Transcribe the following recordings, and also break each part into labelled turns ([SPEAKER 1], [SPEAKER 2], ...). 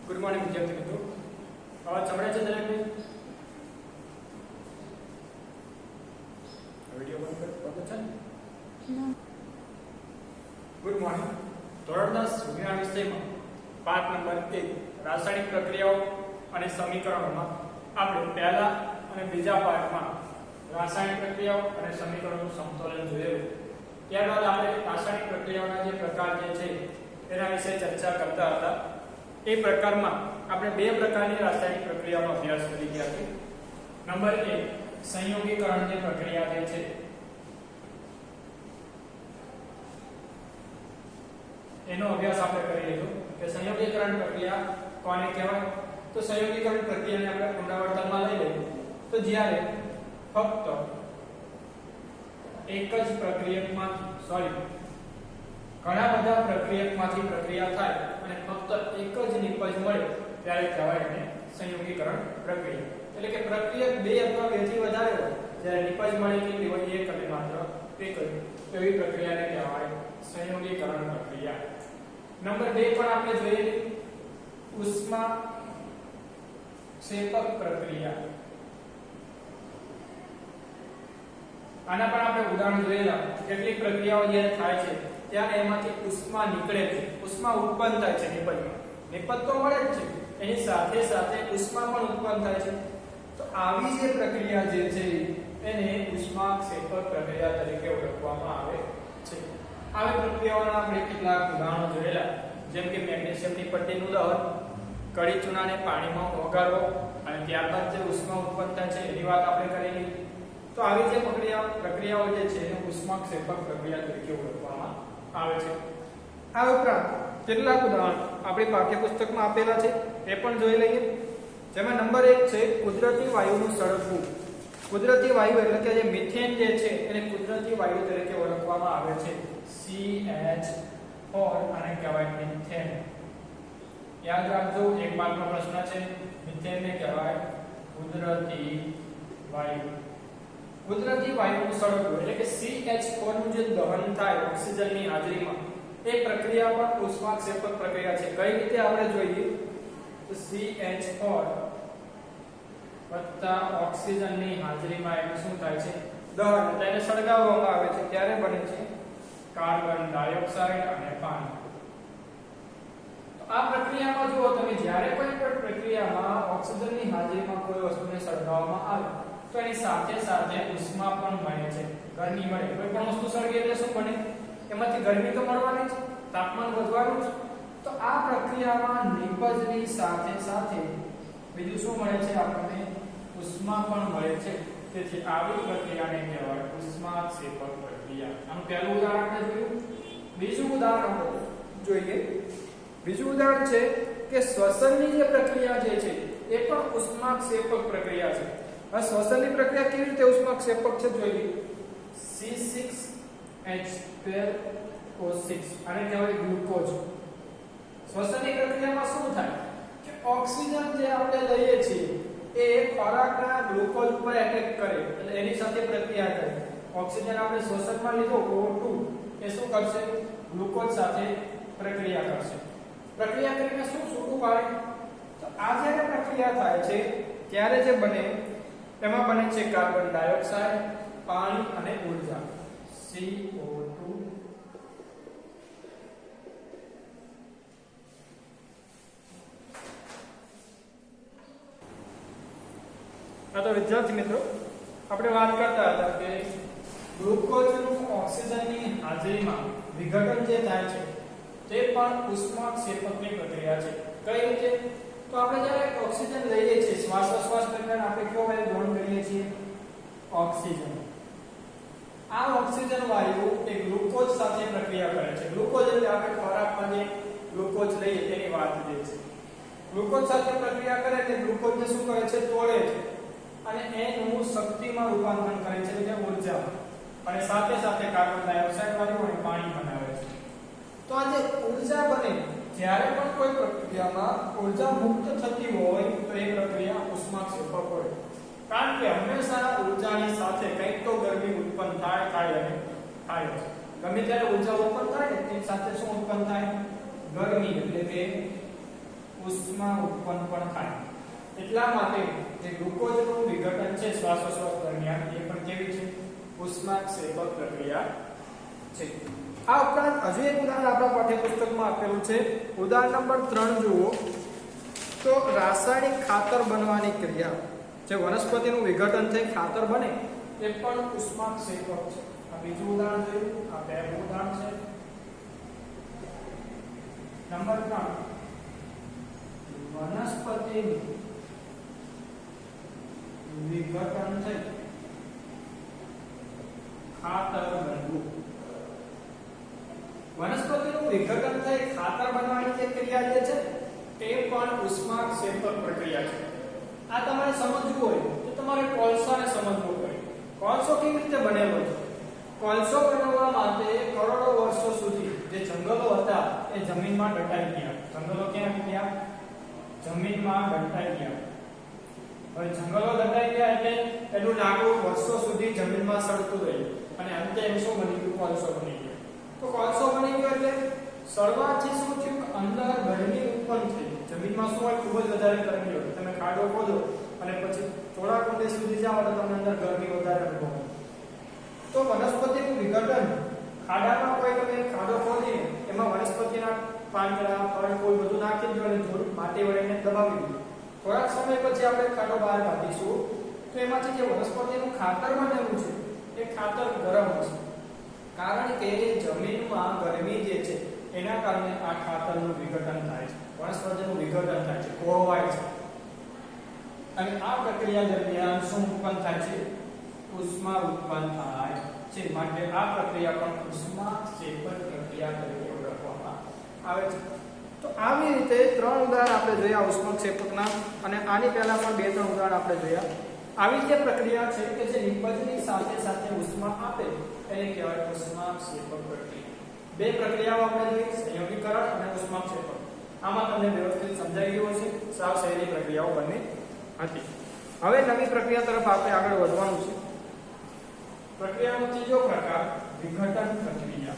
[SPEAKER 1] Good morning વિદ્યાર્થી મિત્રો, અવાજ સંભળાય છે દરેકને? વિડિયો બંધ કરો છે ને? Good morning. ધોરણ 10 વિજ્ઞાન વિષયમાં પાઠ નંબર 1 રાસાયણિક પ્રક્રિયાઓ અને સમીકરણોમાં આપણે પહેલા અને બીજા પાઠમાં રાસાયણિક પ્રક્રિયાઓ અને સમીકરણોનું સમતોલન જોયું. ત્યારબાદ આપણે રાસાયણિક પ્રક્રિયાઓના જે પ્રકાર જે છે તેના વિશે ચર્ચા કરતા હતા. એ પ્રકારમાં આપણે બે પ્રકારની રાસાયણિક પ્રક્રિયાનો અભ્યાસ કરી ગયા છે. નંબર 1 સંયોગીકરણની પ્રક્રિયા જે છે એનો અભ્યાસ આપણે કરી લીધો કે સંયોગીકરણ પ્રક્રિયા કોને કહેવાય. તો સંયોગીકરણ પ્રક્રિયાને આપણે પુનરાવર્તનમાં લઈ લઈએ તો જ્યારે ફક્ત એક જ પ્રક્રિયકમાંથી ઘણા બધા પ્રક્રિયકમાંથી પ્રક્રિયા થાય અને ફક્ત એક જ નિપજ મળે ત્યારે કહેવાય એને સંયોગીકરણ પ્રક્રિયા. એટલે કે પ્રક્રિયક બે અથવા બેથી વધારે હોય જ્યારે નિપજ મળે કેટલી હોય એક અને માત્ર એક જ, એવી પ્રક્રિયાને કહેવાય સંયોગીકરણ પ્રક્રિયા. નંબર 2 પણ આપણે જોઈએ ઉષ્મા ક્ષેપક પ્રક્રિયા. આના પણ આપણે ઉદાહરણ જોયેલા. કેટલીક પ્રક્રિયાઓ જ્યારે થાય છે ત્યારે એમાંથી ઉષ્મા નીકળે છે, ઉષ્મા ઉત્પન્ન થાય છે નિપજમાં. નિપજ તો મળે જ છે, એની સાથે સાથે ઉષ્મા પણ ઉત્પન્ન થાય છે. તો આવી જે પ્રક્રિયા જે છે એને ઉષ્મા ક્ષેપક પ્રક્રિયા તરીકે ઓળખવામાં આવે છે. આવી પ્રક્રિયાઓના આપણે કેટલાક ઉદાહરણો જોયેલા, જેમ કે મેગ્નેશિયમની પટ્ટીનું દહન, કડી ચૂનાને પાણીમાં ઓગાળવો અને ત્યારબાદ જે ઉષ્મા ઉત્પન્ન થાય છે એની વાત આપણે કરેલી. તો આવી જે પ્રક્રિયાઓ જે છે એને ઉષ્મા ક્ષેપક પ્રક્રિયા તરીકે ઓળખવામાં આવે છે. આ ઉપરાંત કેટલાક ઉદાહરણ આપણી પાઠ્યપુસ્તકમાં આપેલા છે, એ પણ જોઈ લઈએ. જેમાં નંબર 1 છે કુદરતી વાયુનું સળગવું. કુદરતી વાયુ એટલે કે જે મિથેન જે છે એને કુદરતી વાયુ તરીકે ઓળખવામાં આવે છે. CH4 આને કહેવાય મિથેન. યાદ રાખજો, એક માર્કનો પ્રશ્ન છે. મિથેનને કહેવાય કુદરતી વાયુ. કુદરતી વાયુનું સળગવું એટલે કે CH4 નું જે દહન થાય ઓક્સિજનની હાજરીમાં, એ પ્રક્રિયા પણ ઉષ્માક્ષેપક પ્રક્રિયા છે. કઈ રીતે આપણે જોઈએ તો CH4 વત્તા ઓક્સિજનની હાજરીમાં એનું શું થાય છે દહન, એટલે એને સળગાવવામાં આવે છે ત્યારે બને છે કાર્બન ડાયોક્સાઇડ અને પાણી. તો આ પ્રક્રિયામાં જુઓ તમે, જ્યારે કોઈ પણ પ્રક્રિયામાં ઓક્સિજનની હાજરીમાં કોઈ વસ્તુને સળગાવવામાં આવે તો એની સાથે સાથે ઉષ્મા પણ મળે છે, ગરમી મળે. કોઈ પણ વસ્તુ સળગે એટલે શું બને? એમાંથી ગરમી તો મળવાની જ, તાપમાન વધવાનું જ. તો આ પ્રક્રિયામાં નિપજની સાથે સાથે બીજું શું મળે છે આપણને? ઉષ્મા પણ મળે છે. તેથી આવી પ્રક્રિયાને કહેવાય ઉષ્માક્ષેપક પ્રક્રિયા. આનું પહેલું ઉદાહરણ આપણે જોયું. બીજું ઉદાહરણ જોઈએ. બીજું ઉદાહરણ છે કે શ્વસનની જે પ્રક્રિયા જે છે એ પણ ઉષ્માક્ષેપક પ્રક્રિયા છે. આ શ્વસનની પ્રક્રિયા કેવી રીતે ઉષ્માક્ષેપક છે જોઈએ. C6H12O6 આને કહેવાય ગ્લુકોઝ. શ્વસનની પ્રક્રિયામાં શું થાય કે ઓક્સિજન જે આપણે લઈએ છીએ એ ખોરાકના ગ્લુકોઝ ઉપર એટેક કરે, એટલે એની સાથે પ્રક્રિયા કરે. ઓક્સિજન આપણે શ્વસનમાં લીધો O2, એ શું કરશે? ગ્લુકોઝ સાથે પ્રક્રિયા કરશે. પ્રક્રિયા કરીને શું છૂટું પાડે? તો આ જ્યારે પ્રક્રિયા થાય છે ત્યારે જે બને એમાં બને છે કાર્બન ડાયોક્સાઇડ, પાણી અને ઊર્જા CO2. તો વિદ્યાર્થી મિત્રો, આપણે વાત કરતા હતા કે ગ્લુકોઝનું ઓક્સિજનની હાજરીમાં વિઘટન જે થાય છે તે પણ ઉષ્માક્ષેપકની પ્રક્રિયા છે. કઈ રીતે? તો આપણે જ્યારે ઓક્સિજન લઈએ છીએ, શ્વાસોશ્વાસ દરમિયાન આપણે કયો વાયુ ગ્રહણ કરીએ છીએ? ઓક્સિજન. આ ઓક્સિજન વાયુ એ ગ્લુકોઝ સાથે પ્રક્રિયા કરે છે. ગ્લુકોઝ એટલે આપણે ખોરાકમાં જે ગ્લુકોઝ લઈએ તેની વાત જે છે. ગ્લુકોઝ સાથે પ્રક્રિયા કરે એટલે ગ્લુકોઝને શું કરે છે? તોડે છે અને એનું શક્તિમાં રૂપાંતરણ કરે છે, એટલે ઊર્જા. અને સાથે સાથે કાર્બન ડાયોક્સાઇડ વાયુ અને પાણી બનાવે છે. તો આ જે ઊર્જા બને, જ્યારે પણ કોઈ પ્રક્રિયામાં ઊર્જા મુક્ત થતી હોય તો એ પ્રક્રિયા ઉષ્માક્ષેપક હોય. કારણ કે હંમેશા ઊર્જાની સાથે કંઈક તો ગરમી ઉત્પન્ન થાય અને થાય છે. ગમે ત્યારે ઊર્જા ઉત્પન્ન થાય તેની સાથે શું ઉત્પન્ન થાય? ગરમી. એટલે કે ઉષ્મા ઉત્પન્ન પણ થાય. એટલા માટે જે ગ્લુકોઝનું વિઘટન છે શ્વાસોશ્વાસ દરમિયાન એ પણ કેવી છે? ઉષ્માક્ષેપક પ્રક્રિયા છે. આ ઉપરાંત હજુ એક ઉદાહરણ આપણા પાઠ્યપુસ્તકમાં આપેલું છે. ઉદાહરણ નંબર 3 જુઓ તો રાસાયણિક ખાતર બનવાની ક્રિયા, જે વનસ્પતિનું વિઘટન થઈ ખાતર બને એ પણ ઉષ્માક્ષેપક છે. આ બીજું ઉદાહરણ જોયું, આ પહેલું ઉદાહરણ છે. નંબર 3 વનસ્પતિનું વિઘટન થઈ ખાતર બનવું. વનસ્પતિનું વિઘટન થઈ ખાતર બનવાની જે ક્રિયા જે છે તે પણ ઉષ્માક્ષેપક પ્રક્રિયા છે. આ તમારે સમજવું હોય તો તમારે કોલસાને સમજવું પડે. કોલસો કેવી રીતે બનેલો છે? કોલસો બનાવવા માટે કરોડો વર્ષો સુધી જે જંગલો હતા એ જમીનમાં દટાઈ ગયા. જંગલો ક્યાં ગયા? જમીનમાં દટાઈ ગયા. હવે જંગલો દટાઈ ગયા એટલે એનું લાકડું વર્ષો સુધી જમીનમાં સડતું રહ્યું અને અંતે એમ શું બની ગયું? કોલસો બની ગયો. તો કોલસો બની ગયો એટલે સળવાથી શું થયું? અંદર ગરમી ઉત્પન્ન થઈ. જમીનમાં શું હોય? ખૂબ જ વધારે ગરમી હોય. તમે ખાડો ખોદો અને પછી થોડા ઊંડે સુધી જાઓ તો તમને અંદર ગરમી વધારે અનુભવો. તો વનસ્પતિનું વિઘટન ખાડામાં કોઈ તમે ખાડો ખોદીને એમાં વનસ્પતિના પાંદડા ફળ કોઈ બધું નાખી દો અને થોડું માટી વળીને દબાવી દો. થોડાક સમય પછી આપણે ખાડો બહાર કાઢીશું તો એમાંથી જે વનસ્પતિનું ખાતર બનેલું છે એ ખાતર ગરમ હશે. કારણ કે જમીનમાં ગરમી જે છે એના કારણે આ ખાતરનું વિઘટન થાય છે. વનસ્પતિનું વિઘટન થાય છે, કોહવાય છે. અને આ પ્રક્રિયા દરમિયાન શું ઉત્પન્ન થાય છે? ઉષ્મા ઉત્પન્ન થાય છે. માટે આ પ્રક્રિયા પણ ઉષ્માક્ષેપક પ્રક્રિયા તરીકે ઓળખવામાં આવે છે. તો આવી રીતે 3 ઉદાહરણ આપણે જોયા ઉષ્માક્ષેપકના, અને આની પહેલા પણ 2-3 ઉદાહરણ આપણે જોયા. આવી જે પ્રક્રિયા છે કે જે નિપજની સાથે સાથે ઉષ્મા આપે એને કહેવાય ઉષ્માક્ષેપક પ્રક્રિયા. 2 પ્રક્રિયાઓ આપણે જોઈ, સંયોગીકરણ અને ઉષ્માક્ષેપક. આમાં તમને વ્યવસ્થિત સમજાઈ ગયું હશે. સાવ સહેલી પ્રક્રિયાઓ બંને હતી. હવે નવી પ્રક્રિયા તરફ આપણે આગળ વધવાનું છે. પ્રક્રિયાનો ત્રીજો પ્રકાર વિઘટન પ્રક્રિયા.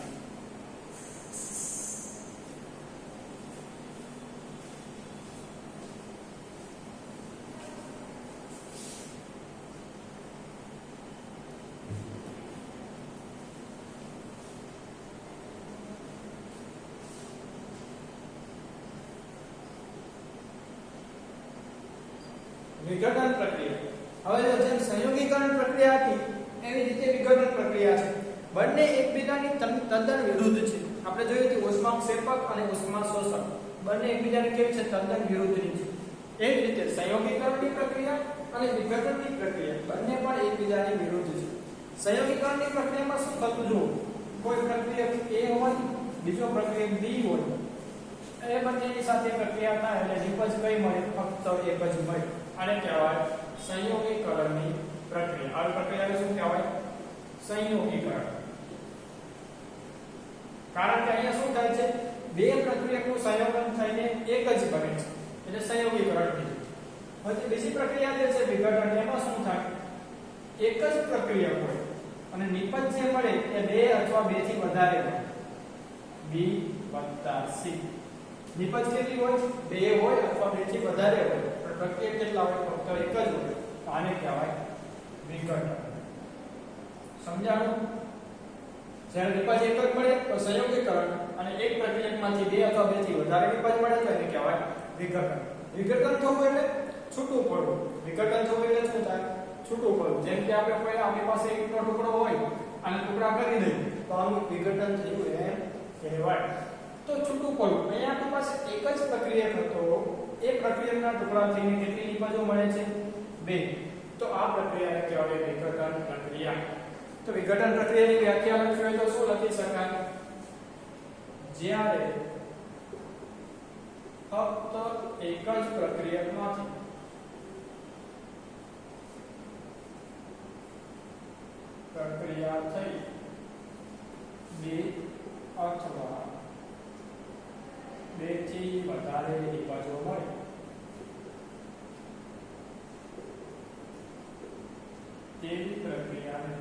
[SPEAKER 1] વિઘટન પ્રક્રિયા. હવે જેમ સંયોગીકરણ પ્રક્રિયા હતી એવી રીતે વિઘટન પ્રક્રિયા છે. બંને એકબીજાની તદ્દન વિરુદ્ધ છે. આપણે જોયું કે ઉષ્માક્ષેપક અને ઉષ્માશોષક બંને એકબીજાની કેવી છે? તદ્દન વિરુદ્ધની છે. એ જ રીતે સંયોગીકરણની પ્રક્રિયા અને વિઘટનની પ્રક્રિયા બંને પણ એકબીજાની વિરુદ્ધ છે. સંયોગીકરણની પ્રક્રિયામાં શું થતું જુઓ, કોઈ પ્રક્રિયક A હોય, બીજો પ્રક્રિયક B હોય, એ બંનેની સાથે પ્રક્રિયા થાય એટલે નિપજ કઈ મળે? ફક્ત એક જ મળે. આને કહેવાય સંયોગીકરણની પ્રક્રિયા. આ પ્રક્રિયાને શું કહેવાય? સંયોગીકરણ. કારણ કે અહીંયા શું થાય છે? 2 પ્રક્રિયકનું સંયોજન થઈને એક જ બને છે એટલે સંયોગીકરણ થઈ જાય. હવે બીજી પ્રક્રિયા જે છે વિઘટન, એમાં શું થાય? એક જ પ્રક્રિયક હોય અને નિપજ જે મળે એ 2 અથવા 2 થી વધારે હોય. B + C. નિપજ કેટલી હોય? 2 હોય અથવા 2 થી વધારે હોય. પણ પ્રક્રિયક કેટલા હોય? ફક્ત એક જ હોય. આને કહેવાય વિઘટન. સમજાણું? જ્યારે નિપજ એક જ મળે તો સંયોગીકરણ, અને એક પ્રક્રિયકમાંથી 2 અથવા 2 થી વધારે નિપજ મળે તો એને કહેવાય વિઘટન. વિઘટન થવું એટલે છૂટું પડવું. વિઘટન થવું એટલે શું થાય? છૂટું પડવું. જેમ કે આપણે કોઈ આપણી પાસે એકનો ટુકડો હોય અને ટુકડા કરી દઈએ તો આનું વિઘટન થયું એમ કહેવાય. તો છૂટું પડવું. અહીંયા આપણી પાસે એક જ પ્રક્રિયક હતો, એ પ્રક્રિયકના ટુકડા થઈને કેટલી નિપજો મળે છે? 2. તો આ પ્રક્રિયાને કહેવાય વિઘટન પ્રક્રિયા. તો વિઘટન પ્રક્રિયાની વ્યાખ્યા લખવી તો શું લખી શકાય? જ્યારે ફક્ત એક જ પ્રક્રિયકમાંથી પ્રક્રિયા થઈ 2 અથવા 2 થી વધારે નિપજો મળે તેવી પ્રક્રિયાને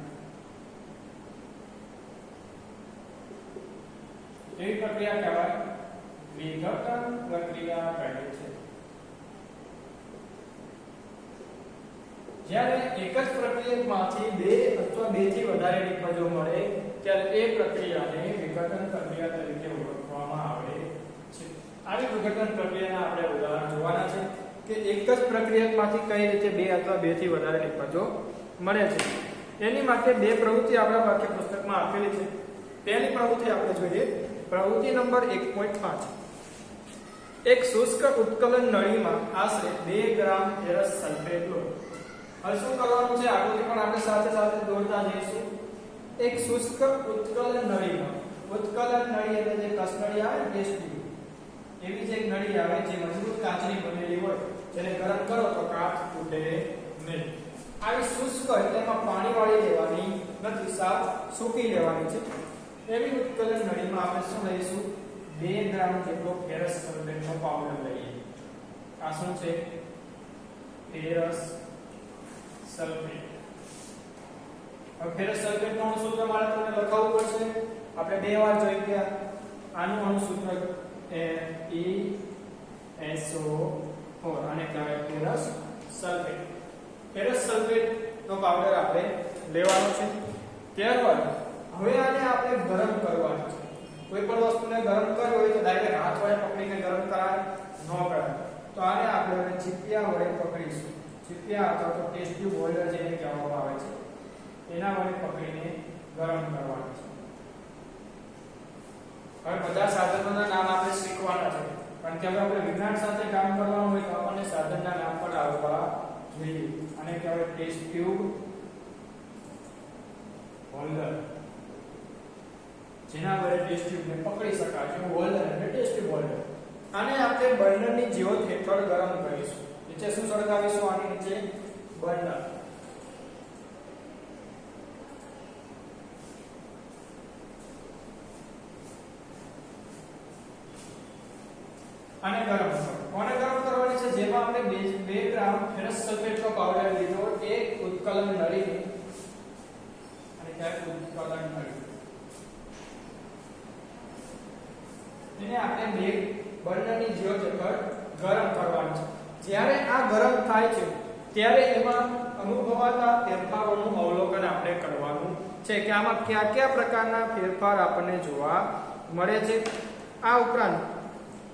[SPEAKER 1] એવી પ્રક્રિયા કહેવાય વિઘટન પ્રક્રિયા કહે છે. જ્યારે એક જ પ્રક્રિયકમાંથી બે અથવા બે થી વધારે નિપજો મળે ત્યારે એ પ્રક્રિયાને વિઘટન પ્રક્રિયા તરીકે ઓળખવામાં આવે છે. આવી વિઘટન પ્રક્રિયાના આપણે ઉદાહરણ જોવાના છે કે એક જ પ્રક્રિયકમાંથી કઈ રીતે બે અથવા બે થી વધારે નિપજો મળે છે. એની માટે બે પ્રવૃત્તિ આપણા પાઠ્યપુસ્તકમાં આપેલી છે. પહેલી પ્રવૃત્તિ આપણે જોઈએ, પ્રવૃત્તિ નંબર 1.5. એક શુષ્ક ઉત્કલન નળીમાં આશરે 2 ગ્રામ ફેરસ સલ્ફેટ લો. હવે શું કરવાનું છે, આકૃતિ પણ આપણે સાથે સાથે દોરતા જઈશું. એક શુષ્ક ઉત્કલન નળીમાં, ઉત્કલન નળી એટલે જે કસનળી આવે ને ટેસ્ટ ટ્યુબ, એવી જે એક નળી આવે જે મજબૂત કાચની બનેલી હોય, જેને ગરમ કરો તો કાચ તૂટે નહીં. આવી શુષ્ક એટલે એમાં પાણી વાળી લેવાની નથી, સાફ સૂકી લેવાની છે. એવી ઉત્કલન નળીમાં આપણે શું લઈશું, 2 ગ્રામ જેટલો ફેરસ સલ્ફેટનો પાવડર લઈએ. આ શું છે, ફેરસ સલ્ફેટ. હવે ફેરસ સલ્ફેટનું અણુસૂત્ર મારે તમને લખાવવું પડશે. આપણે બે વાર જોઈ ગયા. આનું અણુસૂત્ર FeSO4 આને કહેવાય ફેરસ સલ્ફેટ. ફેરસ સલ્ફેટ નો પાવડર આપણે લેવાનો છે. ત્યારબાદ હવે આને આપણે ગરમ કરવાનું છે. કોઈ પણ વસ્તુને ગરમ કરવી હોય તો ડાયરેક્ટ હાથ વડે પકડીને ગરમ કરાય ન કરાય. તો આને આપણે ચીપિયા વડે પકડીશું. ચીપિયા અથવા તો ટેસ્ટ ટ્યુબ હોલ્ડર જેને કહેવામાં આવે છે, એના વડે પકડીને ગરમ કરવાનું છે. હવે બધા સાધનોના નામ આપણે શીખવાના છે, કારણ કે હવે આપણે વિજ્ઞાન સાથે કામ કરવાનું હોય તો આપણને સાધનના નામ પણ આવવા જોઈએ. આને કહેવાય ટેસ્ટ ટ્યુબ હોલ્ડર, જેના વડે ટેસ્ટ ટ્યુબને પકડી શકાય છે. હોલ્ડર એટલે ટેસ્ટ ટ્યુબ હોલ્ડર. આને આપણે બર્નરની જ્યોત હેઠળ ગરમ કરીશું. નીચે શું સળગાવીશું, આની નીચે બર્નર. આને ગરમ કરો. કોને ગરમ કરવાની છે, જેમાં આપણે 2 ગ્રામ ફેરસ સલ્ફેટનો પાવડર લીધો, એક ઉત્કલન નળી, અને ક્યાંક ઉત્કલન નળી, એને આપણે બે બર્નરની જ્યોત હેઠળ ગરમ કરવાનું છે. જ્યારે આ ગરમ થાય છે ત્યારે એમાં અનુભવાતા ફેરફારોનું અવલોકન આપણે કરવાનું છે કે આમાં કયા કયા પ્રકારના ફેરફાર આપણને જોવા મળે છે. આ ઉપરાંત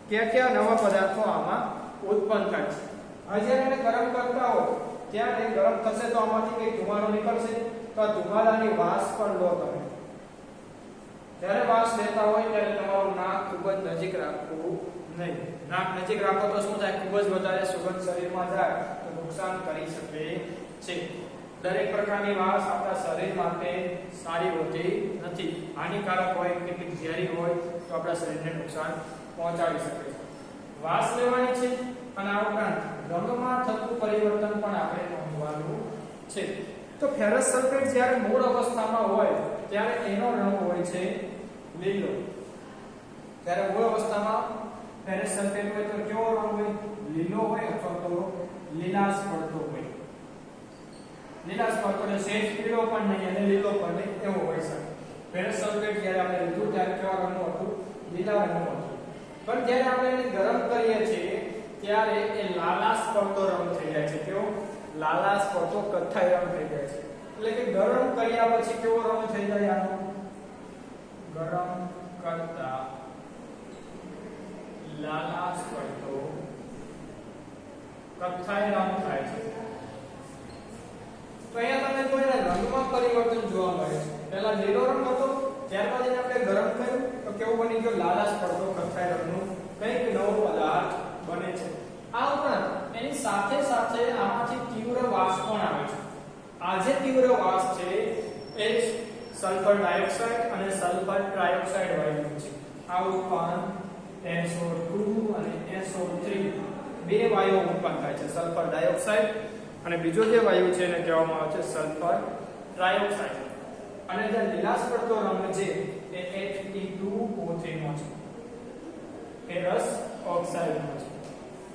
[SPEAKER 1] કયા કયા નવા પદાર્થો આમાં ઉત્પન્ન થાય છે. હવે જ્યારે એને ગરમ કરતા હો ત્યારે ગરમ થશે તો આમાંથી કંઈક ધુમાડો નીકળશે. તો આ ધુમાડાની વાસ પણ લો તમે. જ્યારે વાસ લેતા હોય ત્યારે તમારું નાક ખૂબ જ નજીક રાખવું નહીં. નાક નજીક રાખો તો શું થાય, ખૂબ જ વધારે સુગંધ શરીરમાં જાય તો નુકસાન કરી શકે છે. દરેક પ્રકારની વાસ આપણા શરીર માટે સારી હોતી નથી. હાનિકારક હોય, કેટલીક ઝેરી હોય તો આપણા શરીરને નુકસાન પહોંચાડી શકે છે. વાસ લેવાની છે અને આ ઉપરાંત રંગમાં થતું પરિવર્તન પણ આપણે નોંધવાનું છે. તો ફેરસ સલ્ફેટ જ્યારે મૂળ અવસ્થામાં હોય ત્યારે એનો રંગ હોય છે લીલો. જ્યારે મૂળ અવસ્થામાં ફેરસ સલ્ફેટ હોય તો કેવો રંગ હોય, લીલો હોય અથવા તો લીલાશ પડતો હોય. લીલાશ પડતો એટલે સેજ પીળો પણ નહીં અને લીલો પણ નહીં, એવો હોય છે. ફેરસ સલ્ફેટ જ્યારે આપણે લીધું ત્યારે કેવા રંગનું હતું, લીલા રંગનું હતું. પણ જ્યારે આપણે એને ગરમ કરીએ છીએ ત્યારે એ લાલાશ પડતો રંગ થઈ જાય છે. કેવો, લાલાશ પડતો કથ્થાઈ રંગ થઈ જાય છે. એટલે કે ગરમ કર્યા પછી કેવો રંગ થઈ જાય આનો, ગરમ કરતા લાલાશ પડતો કથ્થાઈ રંગ થાય છે. તો અહીંયા તમને જોઈને રંગમાં પરિવર્તન જોવા મળે છે. પહેલા લીલો રંગ હતો, ત્યારબાદ એને આપણે ગરમ કર્યું તો કેવું બની ગયો, લાલાશ પડતો કથ્થાઈ રંગનું કંઈક નવો પદાર્થ બને છે. આ ઉપરાંત એની સાથે સાથે આમાંથી તીવ્ર વાસ પણ આવે છે. આ જે તીવ્ર વાસ છે એ સલ્ફર ડાયોક્સાઇડ અને સલ્ફર ટ્રાયોક્સાઇડ વાયુ છે. આ ઉત્પન્ન SO2 અને SO3 બે વાયુઓ ઉત્પન્ન થાય છે. સલ્ફર ડાયોક્સાઇડ અને બીજો જે વાયુ છે એને કહેવામાં આવે છે સલ્ફર ટ્રાયોક્સાઇડ. અને જે લીલાશ પડતો રંગ છે એ Fe2O3 નો છે, ફેરસ ઓક્સાઇડ નો છે.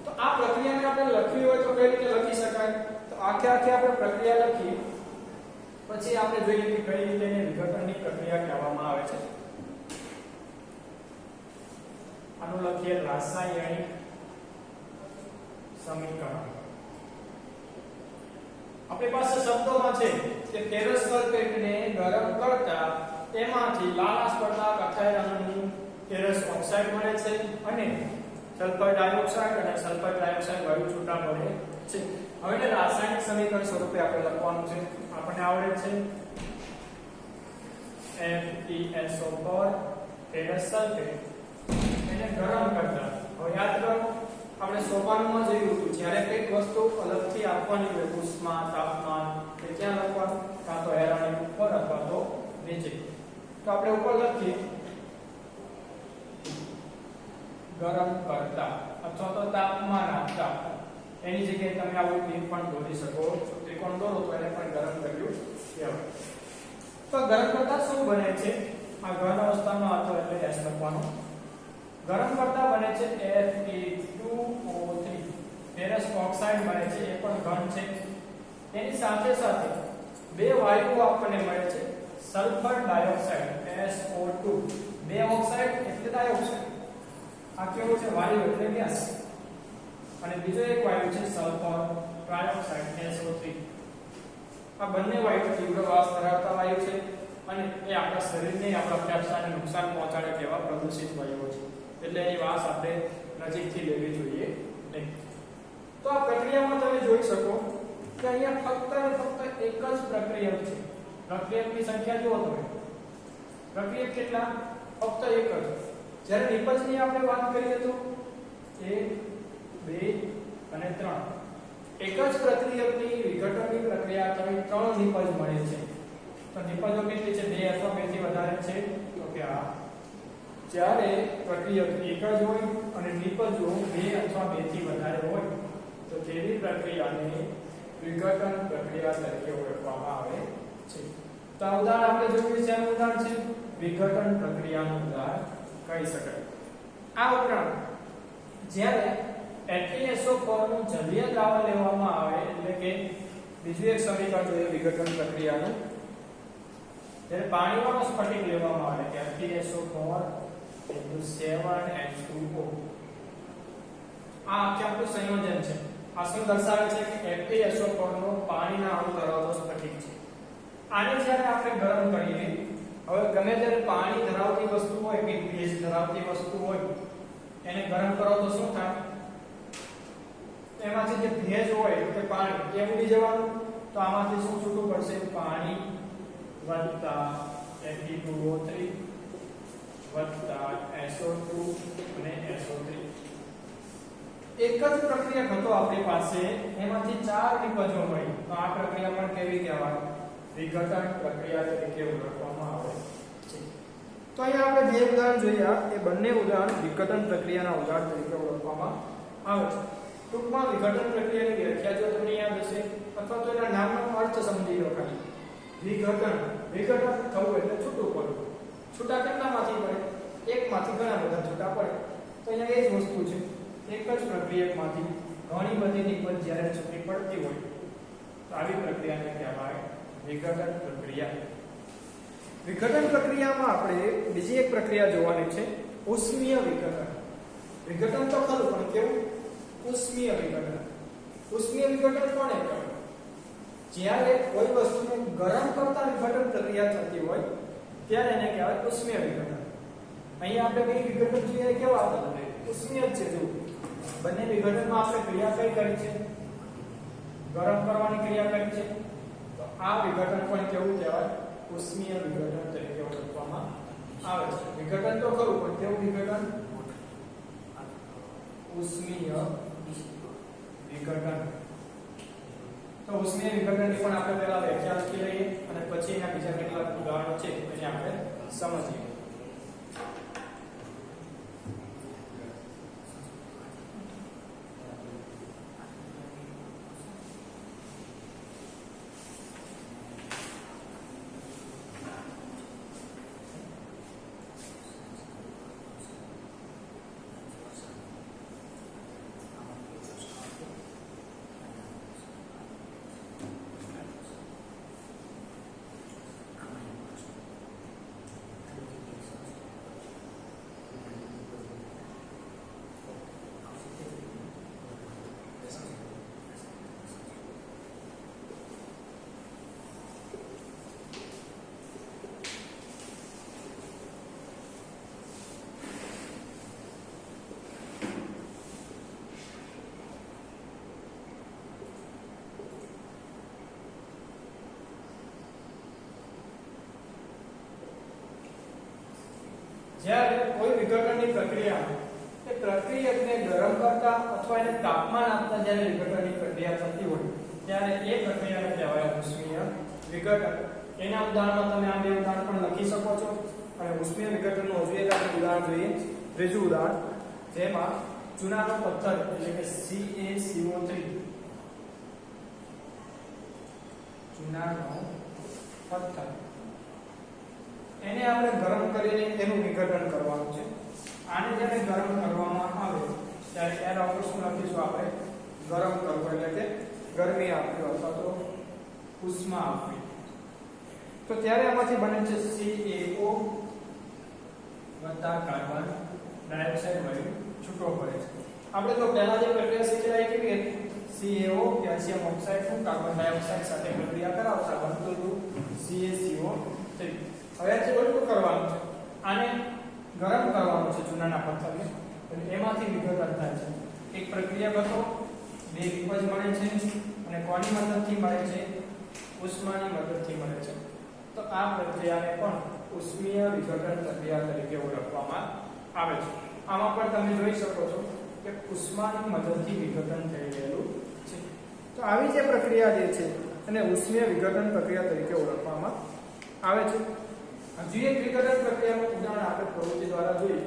[SPEAKER 1] તો આ પ્રક્રિયાને આપણે લખવી હોય તો કઈ રીતે લખી શકાય, તો આખે આપણે પ્રક્રિયા લખી પછી આપણે જોઈએ કે કઈ રીતે એને વિઘટનની પ્રક્રિયા કહેવામાં આવે છે. આ આનું લખીએ રાસાયણિક સમીકરણ. આપણી પાસે શબ્દોમાં છે કે ફેરસ સલ્ફેટને ગરમ કરતા એમાંથી લાલાશ પડતા કથાઈ રંગનું ફેરસ ઓક્સાઇડ મળે છે અને સલ્ફર ડાયોક્સાઇડ અને સલ્ફર ડાયોક્સાઇડ વાયુ છૂટા પડે છે. હવે એને રાસાયણિક સમીકરણ સ્વરૂપે આપણે લખવાનું છે. આપણને આવડે છે FeSO4 ફેરસ સલ્ફેટ એને ગરમ કરતા. હવે યાદ કરો આપણે સોપાનમાં જોયું હતું જ્યારે કંઈક વસ્તુ અલગથી આપવાની હોય ઉષ્મા તાપમાન એ ક્યાં લખવાનું કાં તો હેરાની ઉપર અથવા તો નીચે. તો આપણે ઉપર લખીએ ગરમ કરતા અથવા તો તાપમાન આપતા. એની જગ્યાએ તમે આવું તીર પણ દોરી શકો છો. ત્રિકોણ દોરો તો એને પણ ગરમ કર્યું કહેવાય. તો ગરમ કરતા શું બને છે? આ ઘન અવસ્થામાં હતો એટલે S લખવાનો. ગરમ કરતા બને છે Fe2O3 ફેરસ ઓક્સાઇડ બને છે. એ પણ ઘન છે. એની સાથે સાથે બે વાયુઓ આપણને મળે છે સલ્ફર ડાયોક્સાઇડ SO2. બે ઓક્સાઇડ એટલે ડાયોક્સાઇડ. આ કેવું છે? વાયુ એટલે ગેસ. અને બીજો એક વાયુ છે સલ્ફર ટ્રાયોક્સાઇડ SO3. આ બંને વાયુ તીવ્ર વાસ ધરાવતા વાયુ છે અને એ આપણા શરીરને આપણા ફેફસાને નુકસાન પહોંચાડે તેવા પ્રદૂષિત વાયુઓ છે. એટલે એની વાસ આપણે નજીકથી લેવી જોઈએ નહીં. તો આ પ્રક્રિયામાં તમે જોઈ શકો કે અહીંયા ફક્ત અને ફક્ત એક જ પ્રક્રિયક છે. પ્રક્રિયકની સંખ્યા જુઓ તમે. પ્રક્રિયક કેટલા? ફક્ત એક જ. જ્યારે નિપજની આપણે વાત કરીએ તો 1 2 અને 3. એક જ પ્રક્રિયકની વિઘટનની પ્રક્રિયા થઈ 3 નિપજ મળે છે. તો નિપજો કેટલી છે? 2 અથવા 2 થી વધારે છે. તો કે આ જ્યારે પ્રક્રિયક એક જ હોય અને નિપજો 2 અથવા 2 થી વધારે હોય તો તેવી પ્રક્રિયાને વિઘટન પ્રક્રિયા તરીકે ઓળખવામાં આવે છે. તો આ ઉદાહરણ આપણે જોયું છે. આ ઉદાહરણ છે વિઘટન પ્રક્રિયાનું ઉદાહરણ કહી શકાય. આ ઉપરાંત જ્યારે FeSO4 નું જલીય દ્રાવણ લેવામાં આવે એટલે કે બીજું એક સમીકરણ જોઈએ વિઘટન પ્રક્રિયાનું. જ્યારે પાણીવાળો સ્ફટિક લેવામાં આવે કે FeSO4 7H2O. આ આખું સંયોજન છે. આ શું દર્શાવે છે કે FeSO4 નો પાણીના અણુ ધરાવતો સ્ફટિક છે. આને જ્યારે આપણે ગરમ કરીએ, હવે ગમે ત્યારે પાણી ધરાવતી વસ્તુ હોય કે ભેજ ધરાવતી વસ્તુ હોય એને ગરમ કરો તો શું થાય? એમાંથી જે ભેજ હોય કે પાણી એ ઉડી જવાનું. તો આમાંથી શું છૂટું પડશે? પાણી વત્તા Fe2O3 વત્તા SO2 અને SO3. એક જ પ્રક્રિયા હતો આપણી પાસે, એમાંથી 4 નિપજો મળી. તો આ પ્રક્રિયા પણ કેવી કહેવાય? વિઘટન પ્રક્રિયા તરીકે ઓળખવામાં આવે છે. તો અહીંયા આપણે બે ઉદાહરણ જોયા. એ બંને ઉદાહરણ વિઘટન પ્રક્રિયાના ઉદાહરણ તરીકે ઓળખવામાં આવે છે. ટૂંકમાં વિઘટન પ્રક્રિયાની વ્યાખ્યા જો તમને યાદ હશે અથવા તો એના નામનો અર્થ સમજી લો ખાલી. વિઘટન થવું એટલે છૂટું પડવું. છૂટા કેટલામાંથી પડે? એકમાંથી ઘણા બધા છૂટા પડે. તો અહીંયા એ જ વસ્તુ છે. એક જ પ્રક્રિયકમાંથી ઘણી બધી નિપજ જ્યારે છૂટી પડતી હોય તો આવી પ્રક્રિયાને કહેવાય વિઘટન પ્રક્રિયા. વિઘટન પ્રક્રિયામાં આપણે બીજી એક પ્રક્રિયા જોવાની છે ઉષ્મીય વિઘટન. વિઘટન તો ખરું પણ કેવું? ઉષ્મીય વિઘટન. ઉષ્મીય વિઘટન કોને કહેવાય? જ્યારે કોઈ વસ્તુને ગરમ કરતા વિઘટન પ્રક્રિયા થતી હોય ત્યારે એને કહેવાય ઉષ્મીય વિઘટન. અહીંયા આપણે કઈ વિઘટન જોઈએ કેવા હતા? ઉષ્મીય જ છે. જો બંને વિઘટનમાં આપણે ક્રિયા કઈ કરી છે? ગરમ કરવાની ક્રિયા કરી છે. તો આ વિઘટન પણ કેવું કહેવાય? ઉષ્મીય વિઘટન તરીકે ઓળખવામાં આવે છે. વિઘટન તો ખરું પણ કેવું વિઘટન? ઉષ્મીય વિઘટન. તો ઉષ્મીય વિઘટનની પણ આપણે પહેલા વ્યાખ્યા લખી લઈએ અને પછી એના બીજા કેટલાક ઉદાહરણો છે એને આપણે સમજીએ. જ્યારે કોઈ વિઘટનની પ્રક્રિયા એ પ્રક્રિયકને ગરમ કરતા અથવા એને તાપમાન આપતા જ્યારે વિઘટનની પ્રક્રિયા થતી હોય ત્યારે એ પ્રક્રિયાને કહેવાય ઉષ્મીય વિઘટન. એના ઉદાહરણમાં તમે આ બે ઉદાહરણ પણ લખી શકો છો. અને ઉષ્મીય વિઘટનનું હજુ એક આપણે ઉદાહરણ જોઈએ, ત્રીજું ઉદાહરણ, જેમાં ચૂનાનો પથ્થર એટલે કે CaCO3, ચૂનાનો પથ્થર, એને આપણે ગરમ કરીને એનું વિઘટન કરવાનું છે. આને જ્યારે ગરમ કરવામાં આવે ત્યારે એર આપણે શું લખીશું, આપણે ગરમ કરવું એટલે કે ગરમી આપવી અથવા તો ઉષ્મા આપવી. તો ત્યારે આમાંથી બને છે CaO વત્તા કાર્બન ડાયોક્સાઇડ વાયુ છૂટો પડે છે. આપણે તો પહેલા જે પ્રક્રિયા શીખેલા કેવી હતી, CaO કેલ્શિયમ ઓક્સાઇડ નું કાર્બન ડાયોક્સાઇડ સાથે પ્રક્રિયા કરાવતા બનતું હતું CaCO3. હવે આ ઉલટું કરવાનું છે, આને ગરમ કરવાનું છે ચૂનાના પથ્થરને, અને એમાંથી વિઘટન થાય છે. એક પ્રક્રિયા કરો, બે નિપજ મળે છે, અને કોની મદદથી મળે છે, ઉષ્માની મદદથી મળે છે. તો આ પ્રક્રિયાને પણ ઉષ્મીય વિઘટન પ્રક્રિયા તરીકે ઓળખવામાં આવે છે. આમાં પણ તમે જોઈ શકો છો કે ઉષ્માની મદદથી વિઘટન થઈ રહેલું છે. તો આવી જે પ્રક્રિયા જે છે એને ઉષ્મીય વિઘટન પ્રક્રિયા તરીકે ઓળખવામાં આવે છે. હજી એક વિઘટન પ્રક્રિયાનું ઉદાહરણ આપણે પ્રવૃત્તિ દ્વારા જોઈએ.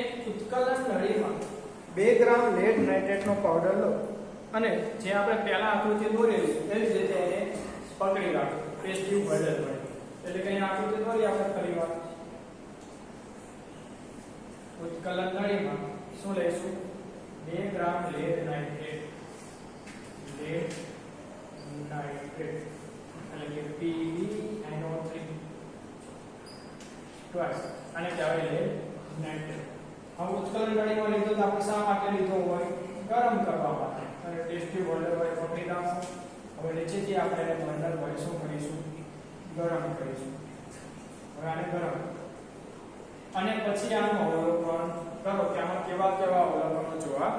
[SPEAKER 1] એક ઉત્કલન નળીમાં 2 ગ્રામ લેડ નાઇટ્રેટનો પાવડર લો અને જે આપણે પહેલા આકૃતિ દોરેલી એ જ રીતે એને પકડી રાખો. ટેસ્ટ ટ્યુબ બદલ પડે એટલે કે અહીંયા આકૃતિ દોરી આપણે ફરીવાર. ઉત્કલન નળીમાં શું લઈશું, 2 ગ્રામ લેડ નાઇટ્રેટ, લેડ નાઇટ્રેટ એટલે કે PbNO3 ટ્વાઇસ, આને કહેવાય લેડ નાઇટ્રેટ. હવે ઉત્કલન નળીમાં લીધો તો આપણે શા માટે લીધો હોય, ગરમ કરવા માટે. અને ટેસ્ટ ટ્યુબ હોલ્ડર વડે પકડી રાખો. હવે નીચેથી આપણે એને બંડલ વડે શું કરીશું, ગરમ કરીશું. હવે આને ગરમ અને પછી આનું અવલોકન કરો કે આમાં કેવા કેવા અવલોકનો જોવા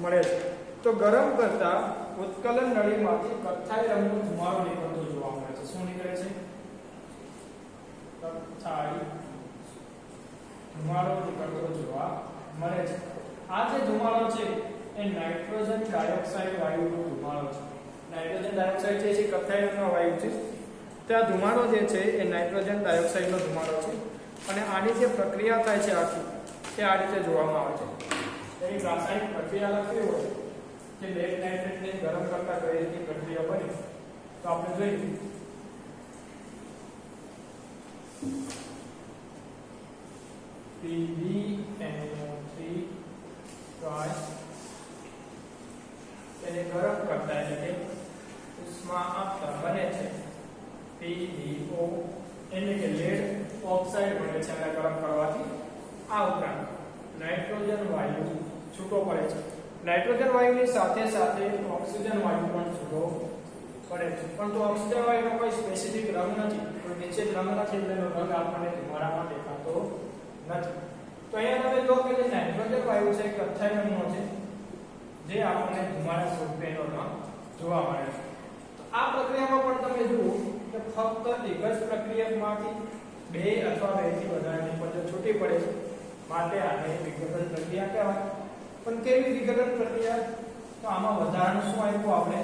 [SPEAKER 1] મળે છે. તો ગરમ કરતા ઉત્કલન નળીમાંથી કથ્થાઈ રંગનો ધુમાડો નીકળતો જોવા મળે છે. શું નીકળે છે, કથ્થાઈ ધુમાડો નીકળતો જોવા મળે છે. આ જે ધુમાડો છે એ નાઇટ્રોજન ડાયોક્સાઇડ વાયુનો ધુમાડો છે. નાઇટ્રોજન ડાયોક્સાઇડ જે છે કથ્થાઈ રંગનો વાયુ છે, તે આ ધુમાડો જે છે એ નાઇટ્રોજન ડાયોક્સાઇડનો ધુમાડો છે. અને આની જે પ્રક્રિયા થાય છે આખી તે આ રીતે જોવામાં આવે છે. તેની રાસાયણિક પ્રક્રિયા લખવી હોય કે લેડ નાઇટ્રેટને ગરમ કરતા કઈ રીતની પ્રક્રિયા બને તો આપણે જોઈએ. PbNO3 ટ્વાઇસ તેને ગરમ કરતા એટલે કે ઉષ્મા આપતા બને છે PbO એટલે કે લેડ ઓક્સાઇડ બને છે અને ગરમ કરવાથી. આ ઉપરાંત નાઇટ્રોજન વાયુ છૂટો પડે છે. નાઇટ્રોજન વાયુની સાથે સાથે ઓક્સિજન વાયુ પણ છૂટો પડે છે. પરંતુ ઓક્સિજન વાયુનો કોઈ સ્પેસિફિક રંગ નથી, કોઈ નિશ્ચિત રંગ નથી, એટલે એનો રંગ આપણને ધુમાડામાં દેખાતો નથી. તો અહીંયા તમે જો કે જે નાઇટ્રોજન વાયુ છે કથ્થાઈ રંગનો છે, જે આપણને ધુમાડા સ્વરૂપેનો રંગ જોવા મળે છે. તો આ પ્રક્રિયામાં પણ તમે જુઓ કે ફક્ત એક જ પ્રક્રિયામાંથી 2 અથવા 2 થી વધારે નિપજો છૂટી પડે છે, માટે આને વિઘટન પ્રક્રિયા કહેવાય. પણ કેવી વિઘટન પ્રક્રિયા, તો આમાં વધારાનું શું આપ્યું આપણે,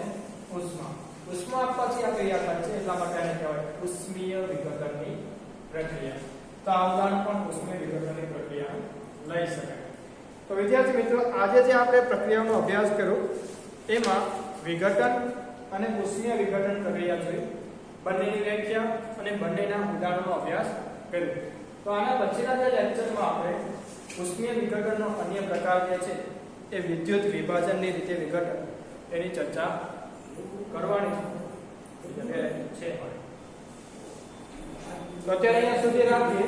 [SPEAKER 1] ઉષ્મા. ઉષ્મા આપવાથી આ ક્રિયા થાય છે, એટલા માટે આને કહેવાય ઉષ્મીય વિઘટનની પ્રક્રિયા. તો આ ઉદાહરણ પણ ઉષ્મીય વિઘટનની પ્રક્રિયા લઈ શકાય. તો વિદ્યાર્થી મિત્રો, આજે જે આપણે પ્રક્રિયાનો અભ્યાસ કર્યો એમાં વિઘટન અને ઉષ્મીય વિઘટન પ્રક્રિયા જોઈ, બંનેની વ્યાખ્યા અને બંનેના ઉદાહરણનો અભ્યાસ કર્યો. તો આના પછીના જે લેક્ચરમાં આપણે ઉષ્મીય વિઘટનનો અન્ય પ્રકાર જે છે એ વિદ્યુત વિભાજનની રીતે વિઘટન એની ચર્ચા કરવાની છે. તો અત્યારે અહીંયા સુધી રાખીએ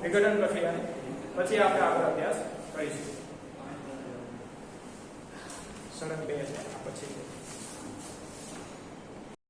[SPEAKER 1] વિઘટન પ્રક્રિયાને, પછી આપણે આગળ અભ્યાસ કરીશું. સળંગ 2 પછી